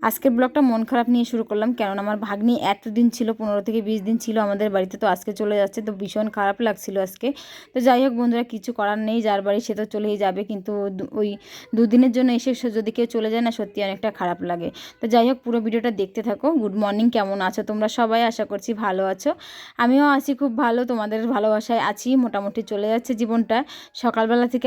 আজকের ব্লগটা মন খারাপ নিয়ে শুরু করলাম, কারণ আমার ভাগ্নি এতদিন ছিল, 15 থেকে 20 দিন ছিল আমাদের বাড়িতে, তো আজকে চলে যাচ্ছে, তো ভীষণ খারাপ লাগছিল আজকে। তো যাই হোক বন্ধুরা, কিছু করার নেই, যার বাড়ি সে তো চলেই যাবে, কিন্তু ওই দুদিনের জন্য এসে যদি কেউ চলে যায় না, সত্যি অনেকটা খারাপ লাগে। তো যাই হোক, পুরো ভিডিওটা দেখতে থাকো। গুড মর্নিং, কেমন আছো তোমরা সবাই? আশা করছি ভালো আছো, আমিও আছি খুব ভালো, তোমাদের ভালোবাসায় আছি। মোটামুটি চলে যাচ্ছে জীবনটা। সকালবেলা থেকে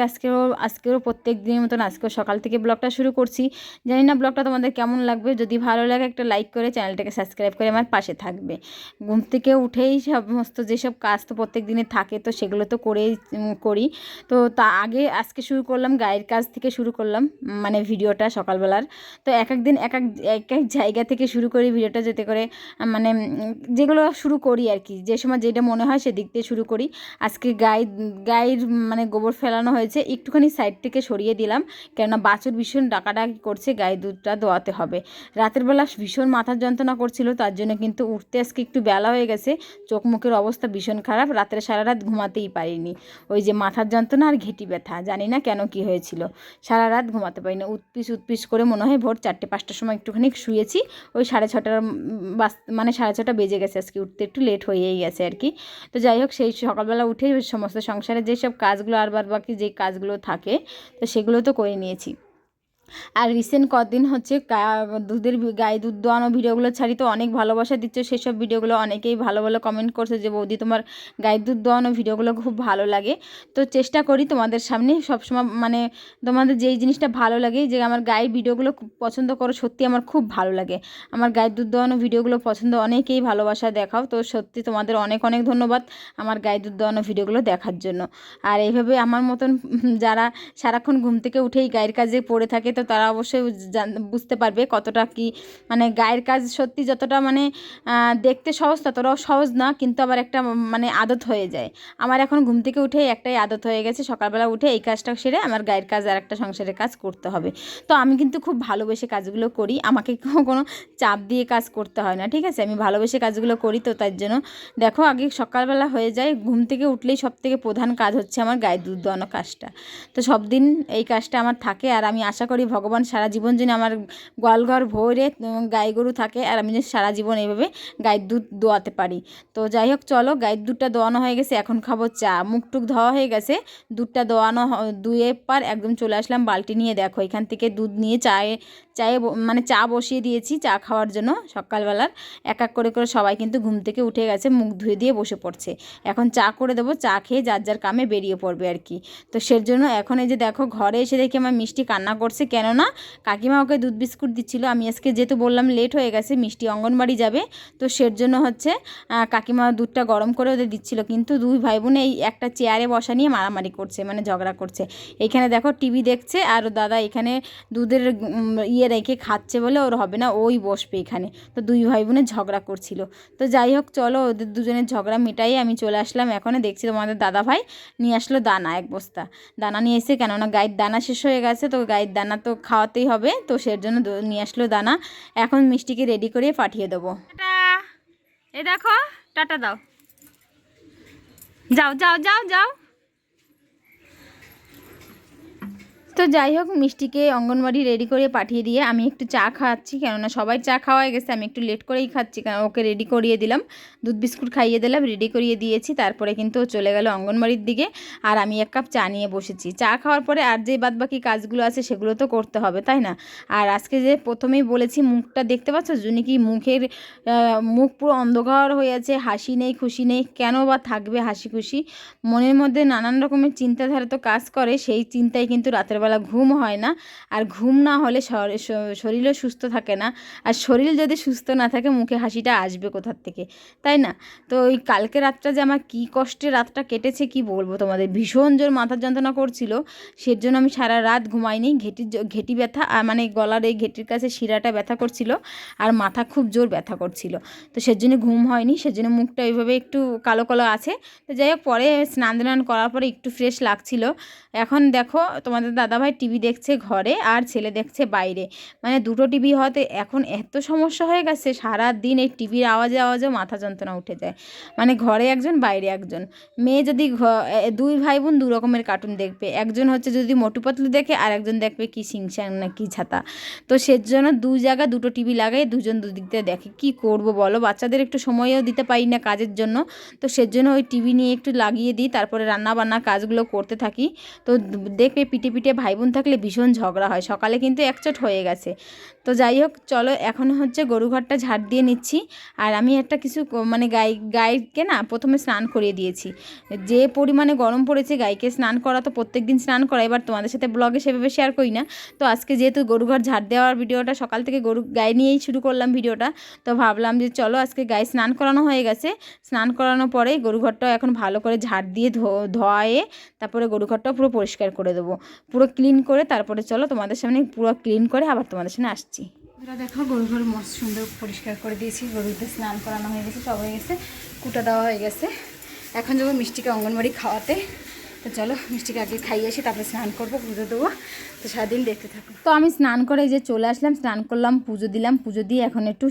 আজকেও প্রত্যেক দিনের মতন আজকেও সকাল থেকে ব্লগটা শুরু করছি। জানি না ব্লগটা তোমাদের কেমন লাগবে, যদি ভালো লাগে একটা লাইক করে চ্যানেলটাকে সাবস্ক্রাইব করে আমার পাশে থাকবে। ঘুম থেকে উঠেই সমস্ত যেসব কাজ তো প্রত্যেক দিনে থাকে, তো সেগুলো তো করি। তো তা আগে আজকে শুরু করলাম গায়ের কাজ থেকে, শুরু করলাম মানে ভিডিওটা সকালবেলার। তো এক এক দিন এক এক জায়গা থেকে শুরু করি ভিডিওটা, যেতে করে মানে যেগুলো শুরু করি আর কি, যে সময় যেটা মনে হয় সেদিক দিয়ে শুরু করি। আজকে গায়ের মানে গোবর ফেলানো হয়েছে, একটুখানি সাইড থেকে সরিয়ে দিলাম, কেননা বাছুর ভীষণ ডাকাডাকি করছে, গায়ে দুধটা দোয়াতে হবে। রাতের বেলা ভীষণ মাথার যন্ত্রণা করছিল, তার জন্য কিন্তু উঠতে আজকে একটু বেলা হয়ে গেছে, চোখ মুখের অবস্থা ভীষণ খারাপ, রাতের সারা রাত ঘুমাতেই পারিনি। ওই যে মাথার যন্ত্রণা আর ঘেঁটি ব্যথা, জানি না কেন কি হয়েছিল, সারা রাত ঘুমাতে পারিনি, উৎপিস করে মনে হয় ভোর 4-5টার সময় একটুখানি শুয়েছি। ওই 6:30 মানে 6:30 বেজে গেছে, আজকে উঠতে একটু লেট হয়েই গেছে আর কি। তো যাই হোক, সেই সকালবেলা উঠে সমস্ত সংসারে যেসব কাজগুলো আর বাকি যে কাজগুলো থাকে, তো সেগুলো তো করে নিয়েছি। আর রিসেন্ট কদিন হচ্ছে গায়ে দুধ দোয়ানো ভিডিওগুলো ছাড়ি, তো অনেক ভালোবাসা দিচ্ছ সেসব ভিডিওগুলো, অনেকেই ভালো ভালো কমেন্ট করছে যে বৌদি তোমার গায়ে দুধ দোয়ানো ভিডিওগুলো খুব ভালো লাগে। তো চেষ্টা করি তোমাদের সামনে সবসময় মানে তোমাদের যেই জিনিসটা ভালো লাগে, যে আমার গায়ের ভিডিওগুলো খুব পছন্দ করো, সত্যি আমার খুব ভালো লাগে। আমার গায়ে দুধ দোয়ানো ভিডিওগুলো পছন্দ, অনেকেই ভালোবাসা দেখাও, তো সত্যি তোমাদের অনেক অনেক ধন্যবাদ আমার গায়ে দুধ দোয়ানো ভিডিওগুলো দেখার জন্য। আর এইভাবে আমার মতন যারা সারাক্ষণ ঘুম থেকে উঠেই গায়ের কাজে পড়ে থাকে, তো তারা অবশ্যই বুঝতে পারবে কতটা কি মানে গায়ের কাজ সত্যি যতটা মানে দেখতে সহজ, ততটাও সহজ না, কিন্তু আবার একটা মানে আদত হয়ে যায়। আমার এখন ঘুম থেকে উঠেই একটাই আদত হয়ে গেছে, সকালবেলা উঠে এই কাজটা সেরে আমার গায়ের কাজ আর একটা সংসারের কাজ করতে হবে। তো আমি কিন্তু খুব ভালোবেসে কাজগুলো করি, আমাকে কোনো চাপ দিয়ে কাজ করতে হয় না, ঠিক আছে? আমি ভালোবেসে কাজগুলো করি, তো তার জন্য দেখো আগে সকালবেলা হয়ে যায়, ঘুম থেকে উঠলেই সবথেকে প্রধান কাজ হচ্ছে আমার গায়ে দুধ দোয়ানো কাজটা। তো সব দিন এই কাজটা আমার থাকে, আর আমি আশা করি ভগবান সারা জীবন যেন আমার গোয়ালঘর ভরে গাই গরু থাকে, আর আমি যেন সারা জীবন এইভাবে গায়ের দুধ দোয়াতে পারি। তো যাই হোক, চলো, গায়ের দুধটা দোয়ানো হয়ে গেছে, এখন খাবো চা। মুখ টুক ধোয়া হয়ে গেছে, দুধটা দুয়ে পার একদম চলে আসলাম বালতি নিয়ে। দেখো এখান থেকে দুধ নিয়ে চায়ে মানে চা বসিয়ে দিয়েছি চা খাওয়ার জন্য সকালবেলার। এক এক করে সবাই কিন্তু ঘুম থেকে উঠে গেছে, মুখ ধুয়ে দিয়ে বসে পড়ছে। এখন চা করে দেবো, চা খেয়ে যার যার কামে বেরিয়ে পড়বে আর কি। তো সেজন্য এখন এই যে দেখো, ঘরে এসে দেখি আমার মিষ্টি কান্না করছে, কেননা কাকিমা ওকে দুধ বিস্কুট দিচ্ছিল। আমি আজকে যেহেতু বললাম লেট হয়ে গেছে, মিষ্টি অঙ্গনবাড়ি যাবে, তো সের জন্য হচ্ছে কাকিমা দুধটা গরম করে ওদের দিচ্ছিল, কিন্তু দুই ভাই বোন এই একটা চেয়ারে বসা নিয়ে মারামারি করছে, মানে ঝগড়া করছে। এইখানে দেখো টিভি দেখছে, আর দাদা এখানে দুধের ইয়ে রেখে খাচ্ছে বলে ওর হবে না, ওই বসবে এখানে। তো দুই ভাই বোনের ঝগড়া করছিল। তো যাই হোক, চলো ওদের দুজনের ঝগড়া মেটাই আমি চলে আসলাম। এখন দেখছি তোমাদের দাদা ভাই নিয়ে আসলো দানা, এক বস্তা দানা নিয়ে এসে, কেননা গায়ের দানা শেষ হয়ে গেছে, তো গায়ের দানা তো খাওয়াতেই হবে, তো সের জন্য নিয়ে আসলো দানা। এখন মিষ্টিকে রেডি করে পাঠিয়ে দেবো। এই দেখো, টাটা দাও, যাও যাও যাও যাও। তো যাই হোক, মিষ্টিকে অঙ্গনবাড়ি রেডি করে পাঠিয়ে দিয়ে আমি একটু চা খাওয়াচ্ছি, কেননা সবাই চা খাওয়া হয়ে গেছে, আমি একটু লেট করেই খাচ্ছি, কারণ ওকে রেডি করিয়ে দিলাম, দুধ বিস্কুট খাইয়ে দিলাম, রেডি করিয়ে দিয়েছি, তারপরে কিন্তু ও চলে গেল অঙ্গনবাড়ির দিকে, আর আমি এক কাপ চা নিয়ে বসেছি। চা খাওয়ার পরে আর যে বাদবাকি কাজগুলো আছে সেগুলো তো করতে হবে, তাই না? আর আজকে যে প্রথমেই বলেছি, মুখটা দেখতে পাচ্ছ, কি মুখের মুখ পুরো অন্ধকার হয়ে আছে, হাসি নেই খুশি নেই, কেন বা থাকবে হাসি খুশি? মনের মধ্যে নানান রকমের চিন্তাধারা তো কাজ করে, সেই চিন্তায় কিন্তু রাতের বেলা ঘুম হয় না, আর ঘুম না হলে শরীরও সুস্থ থাকে না, আর শরীর যদি সুস্থ না থাকে মুখে হাসিটা আসবে কোথার থেকে, তাই না? তো ওই কালকে রাতটা যে আমার কী কষ্টে রাতটা কেটেছে কি বলবো তোমাদের, ভীষণ জোর মাথার যন্ত্রণা করছিল, সের জন্য আমি সারা রাত ঘুমাইনি, ঘেঁটি ব্যথা, আর মানে গলার এই ঘেঁটির কাছে শিরাটা ব্যথা করছিল, আর মাথা খুব জোর ব্যথা করছিল, তো সেজন্য ঘুম হয়নি, সেজন্য মুখটা ওইভাবে একটু কালো কালো আছে। তো যাই হোক, পরে স্নান করার পরে একটু ফ্রেশ লাগছিল। এখন দেখো তোমাদের দাদা দাদাভাই টিভি দেখছে ঘরে আর ছেলে দেখছে বাইরে, মানে দুটো টিভি হওয়াতে এখন এত সমস্যা হয়ে গেছে, সারা দিন এই টিভির আওয়াজেও মাথা যন্ত্রণা উঠে যায়। মানে ঘরে একজন বাইরে একজন, মেয়ে যদি দুই ভাই বোন দু রকমের কার্টুন দেখবে, একজন হচ্ছে যদি মোটু পাতলু দেখে আর একজন দেখবে কি সিংচাং না কি ছাতা। তো সেজন্য দু জায়গায় দুটো টিভি লাগাই দুজন দুদিক দিয়ে দেখে, কি করব বলো, বাচ্চাদের একটু সময়ও দিতে পারি না কাজের জন্য। তো সেজন্য ওই টিভি নিয়ে একটু লাগিয়ে দিই, তারপরে রান্না বান্না কাজগুলো করতে থাকি। তো দেখবে পিঠে পিঠে ভাই বোন থাকলে ভীষণ ঝগড়া হয়, সকালে কিন্তু একচোট হয়ে গেছে। তো যাই হোক চলো, এখন হচ্ছে গরু ঘরটা ঝাড় দিয়ে নিচ্ছি। আর আমি একটা কিছু মানে গাইকে না প্রথমে স্নান করিয়ে দিয়েছি, যে পরিমাণে গরম পড়েছে গাইকে স্নান করা তো প্রত্যেক দিন স্নান করা, এবার তোমাদের সাথে ব্লগে সেভাবে শেয়ার করি না। তো আজকে যেহেতু গরু ঘর ঝাড় দেওয়ার ভিডিওটা সকাল থেকে গাই নিয়েই শুরু করলাম ভিডিওটা, তো ভাবলাম যে চলো আজকে গাই স্নান করানো হয়ে গেছে, স্নান করানোর পরে গরু ঘরটাও এখন ভালো করে ঝাড় দিয়ে ধোয়ে তারপরে গরু ঘরটাও পুরো পরিষ্কার করে দেবো, পুরো ক্লিন করে তারপরে চলো তোমাদের সামনে পুরো ক্লিন করে আবার তোমাদের সামনে আসছি। দেখো গরু ঘর মস্ত সুন্দর পরিষ্কার করে দিয়েছি, গরুতে স্নান করানো হয়ে গেছে, সব হয়ে গেছে, কুটা দেওয়া হয়ে গেছে। এখন যাবো মিষ্টিকে অঙ্গনবাড়ি খাওয়াতে। তো চলো মিষ্টিকে আগে খাইয়ে এসে তারপরে স্নান করবো, পুজো দেবো। তো সারাদিন দেখতে থাকো। তো আমি স্নান করে যে চলে আসলাম, স্নান করলাম, পুজো দিলাম, পুজো দিয়ে এখন একটু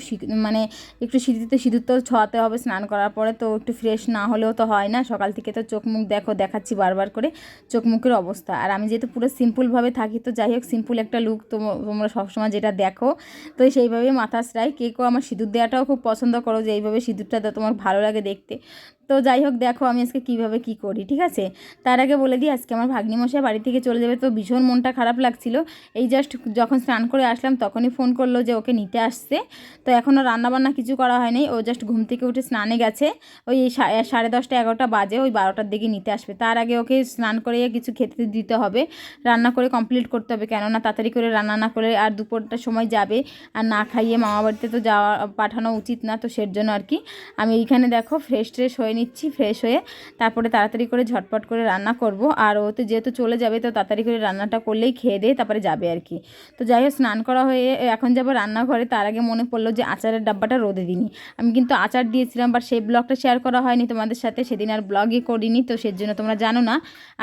মানে একটু সিঁদুর তো ছোঁয়াতে হবে স্নান করার পরে, তো একটু ফ্রেশ না হলেও তো হয় না। সকাল থেকে তো চোখ মুখ দেখাচ্ছি বারবার করে চোখ মুখের অবস্থা, আর আমি যেহেতু পুরো সিম্পলভাবে থাকি, তো যাই হোক সিম্পল একটা লুক তো তোমরা সবসময় যেটা দেখো, তো সেইভাবেই মাথা আশ্রাই। কেউ আমার সিঁদুর দেওয়াটাও খুব পছন্দ করো, যে এইভাবে সিঁদুরটা তোমার ভালো লাগে দেখতে। তো যাই হোক দেখো আমি আজকে কীভাবে কী করি, ঠিক আছে। তার আগে বলে দিই আজকে আমার ভাগ্নিমশাই বাড়ি থেকে চলে যাবে, তো ভীষণ মনটা খারাপ লাগছিল। এই জাস্ট যখন স্নান করে আসলাম তখনই ফোন করলো যে ওকে নিতে আসছে। তো এখনও রান্নাবান্না কিছু করা হয়নি, ও জাস্ট ঘুম থেকে উঠে স্নানে গেছে, ওই 10:30 11টা বাজে, ওই 12টার দিকে নিতে আসবে। তার আগে ওকে স্নান করে কিছু খেতে দিতে হবে, রান্না করে কমপ্লিট করতে হবে, কেননা তাড়াতাড়ি করে রান্না না করে আর দুপুরটার সময় যাবে, আর না খাইয়ে মামা বাড়িতে তো পাঠানো উচিত না। তো সের জন্য আর কি আমি এইখানে দেখো ফ্রেশ হয়ে নিচ্ছি, ফ্রেশ হয়ে তারপরে তাড়াতাড়ি করে ঝটপট করে রান্না করব। আর ও তো যেহেতু চলে যাবে, তো তাড়াতাড়ি করে রান্নাটা করলেই খেয়ে দিয়ে তারপরে যাবে আর কি। তো যাই হোক স্নান করা হয়ে এখন যাবো রান্নাঘরে। তার আগে মনে পড়লো যে আচারের ডাব্বাটা রোদে দিইনি, আমি কিন্তু আচার দিয়েছিলাম, বাট সেই ব্লগটা শেয়ার করা হয়নি তোমাদের সাথে, সেদিন আর ব্লগই করিনি, তো সেই জন্য তোমরা জানো না।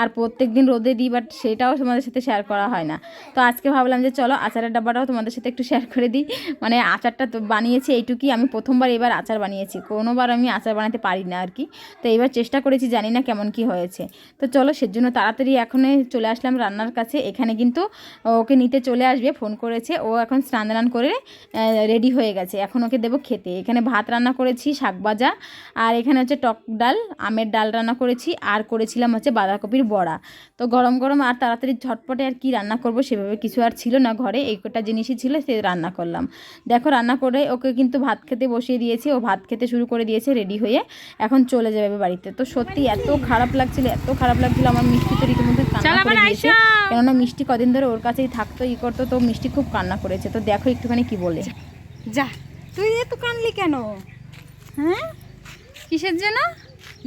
আর প্রত্যেক দিন রোদে দিই, বাট সেটাও তোমাদের সাথে শেয়ার করা হয় না। তো আজকে ভাবলাম যে চলো আচারের ডাব্বাটাও তোমাদের সাথে একটু শেয়ার করে দিই। মানে আচারটা তো বানিয়েছি এইটুকুই, আমি প্রথমবার এবার আচার বানিয়েছি, কোনোবার আমি আচার বানাতে পারি না আর কি। তো এবার চেষ্টা করেছি, জানি না কেমন কি হয়েছে। তো চলো সেজন্য তাড়াতাড়ি এখনই চলে আসলাম রান্নার কাছে। এখানে কিন্তু ওকে নিতে চলে আসবে, ফোন করেছে, ও এখন স্নান দান করে রেডি হয়ে গেছে, এখন ওকে দেবো খেতে। এখানে ভাত রান্না করেছি, শাক ভাজা, আর এখানে হচ্ছে টক ডাল, আমের ডাল রান্না করেছি, আর করেছিলাম হচ্ছে বাঁধাকপির বড়া। তো গরম গরম আর তাড়াতাড়ি ঝটপটে আর কি রান্না করব সেভাবে কিছু আর ছিল না ঘরে, এই কটা জিনিসই ছিল, সে রান্না করলাম। দেখো রান্না করে ওকে কিন্তু ভাত খেতে বসিয়ে দিয়েছি, ও ভাত খেতে শুরু করে দিয়েছে রেডি হয়ে, এখন চলে যাবে বাড়িতে। তো সত্যি এত খারাপ লাগছিল, আমার মিষ্টি তো রীতিমতো কান্না করে দিয়েছে, কেননা মিষ্টি কদিন ধরে ওর কাছেই থাকতো, করতো, তো মিষ্টি খুব কান্না করেছে। তো দেখো একটুখানি কি বলে। যা তুই এত কানলি কেন? হ্যাঁ কিসের জন্য?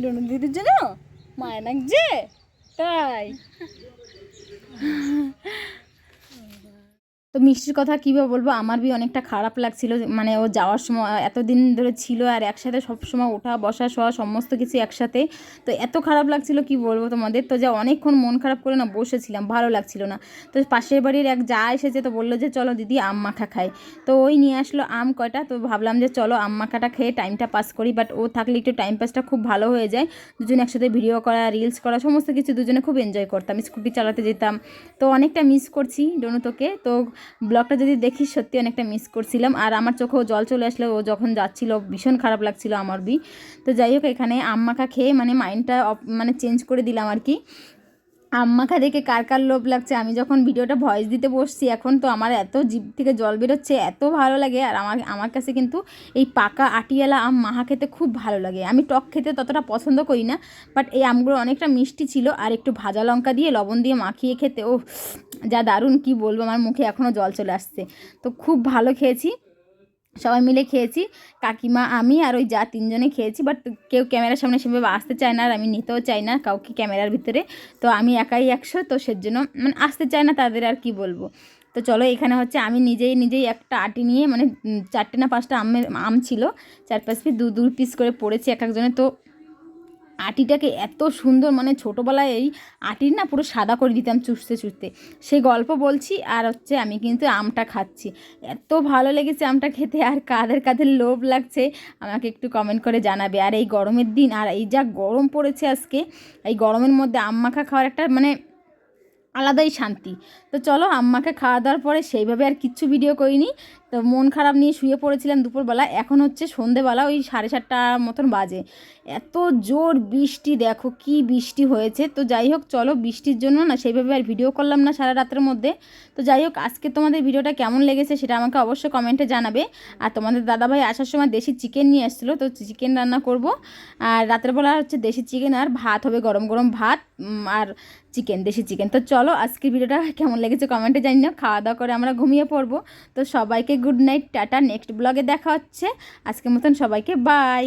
ডনু দিদির জন্য মায়া লাগছে তাই? তো মিষ্টির কথা কীভাবে বলবো, আমার অনেকটা খারাপ লাগছিল, মানে ও যাওয়ার সময় এতদিন ধরে ছিল আর একসাথে সবসময় ওঠা বসা শোয়া সমস্ত কিছু একসাথে, তো এত খারাপ লাগছিল কি বলবো তোমাদের। তো যা অনেকক্ষণ মন খারাপ করে না বসেছিলাম, ভালো লাগছিল না। তো পাশের বাড়ির এক যা এসেছে, তো বললো যে চলো দিদি আম মাখা খাই, তো ওই নিয়ে আসলো আম কয়টা, তো ভাবলাম যে চলো আম মাখাটা খেয়ে টাইমটা পাস করি। বাট ও থাকলে একটু টাইম পাসটা খুব ভালো হয়ে যায়, দুজনে একসাথে ভিডিও করা, রিলস করা, সমস্ত কিছু দুজনে খুব এনজয় করতাম, স্কুটি চালাতে যেতাম। তো অনেকটা মিস করছি ডনু তোকে, তো ব্লগটা যদি দেখিস সত্যি অনেকটা মিস করছিলাম। আর আমার চোখেও জল চলে আসলো ও যখন যাচ্ছিল, ভীষণ খারাপ লাগছিল আমার তো যাই হোক এখানে আম মাখা খেয়ে মানে মাইন্ডটা মানে চেঞ্জ করে দিলাম আর কি। আম মাখা দেখে কার কার লোভ লাগছে, আমি যখন ভিডিওটা ভয়েস দিতে বসছি এখন, তো আমার এত জিভ থেকে জল বেরোচ্ছে, এত ভালো লাগে। আর আমার কাছে কিন্তু এই পাকা আটিয়ালা আম মাখা খেতে খুব ভালো লাগে। আমি টক খেতে ততটা পছন্দ করি না, বাট এই আমগুলো অনেকটা মিষ্টি ছিল, আর একটু ভাজা লঙ্কা দিয়ে লবণ দিয়ে মাখিয়ে খেতে ও যা দারুণ, কি বলবো, আমার মুখে এখনও জল চলে আসছে। তো খুব ভালো খেয়েছি, সবাই মিলে খেয়েছি, কাকিমা আমি আর ওই যা তিনজনে খেয়েছি। বাট কেউ ক্যামেরার সামনে সেভাবে আসতে চায় না, আর আমি নিতেও চাই না কাউকে ক্যামেরার ভিতরে, তো আমি একাই 100, তো সেজন্য মানে আসতে চায় না তাদের, আর কি বলবো। তো চলো এখানে হচ্ছে আমি নিজেই একটা আটি নিয়ে, মানে 4টে না 5টা আম ছিল, 4-5 পিস 2 পিস করে পড়েছি এক একজনে। তো আটিটাকে এত সুন্দর, মানে ছোটোবেলায় এই আটির না পুরো সাদা করে দিতাম চুষতে চুষতে, সেই গল্প বলছি। আর হচ্ছে আমি কিন্তু আমটা খাচ্ছি, এত ভালো লেগেছে আমটা খেতে। আর কাদের কাদের লোভ লাগছে আমাকে একটু কমেন্ট করে জানাবে। আর এই গরমের দিন, আর এই যা গরম পড়েছে আজকে, এই গরমের মধ্যে আম মাখা খাওয়ার একটা মানে আলাদাই শান্তি। তো চলো, আম্মাকে খাওয়া দাওয়ার পরে সেইভাবে আর কিচ্ছু ভিডিও করিনি। তো মন খারাপ নিয়ে শুয়ে পড়েছিলাম দুপুরবেলা। এখন হচ্ছে সন্ধেবেলা, ওই 7:30 মতন বাজে। এত জোর বৃষ্টি, দেখো কি বৃষ্টি হয়েছে। তো যাই হোক চলো, বৃষ্টির জন্য না সেইভাবে আর ভিডিও করলাম না সারা রাতের মধ্যে। তো যাই হোক, আজকে তোমাদের ভিডিওটা কেমন লেগেছে সেটা আমাকে অবশ্যই কমেন্টে জানাবে। আর তোমাদের দাদাভাই আসার সময় দেশি চিকেন নিয়ে এসেছিলো, তো চিকেন রান্না করব। আর রাতের বেলা হচ্ছে দেশি চিকেন আর ভাত হবে, গরম গরম ভাত আর চিকেন, দেশি চিকেন। তো চলো, আজকের ভিডিওটা কেমন লেগেছে কমেন্টে জানি না। খাওয়া দাওয়া করে আমরা ঘুমিয়ে পড়বো। তো সবাইকে গুড নাইট, টাটা, নেক্সট ব্লগে দেখা হচ্ছে। আজকের মতন সবাইকে বাই।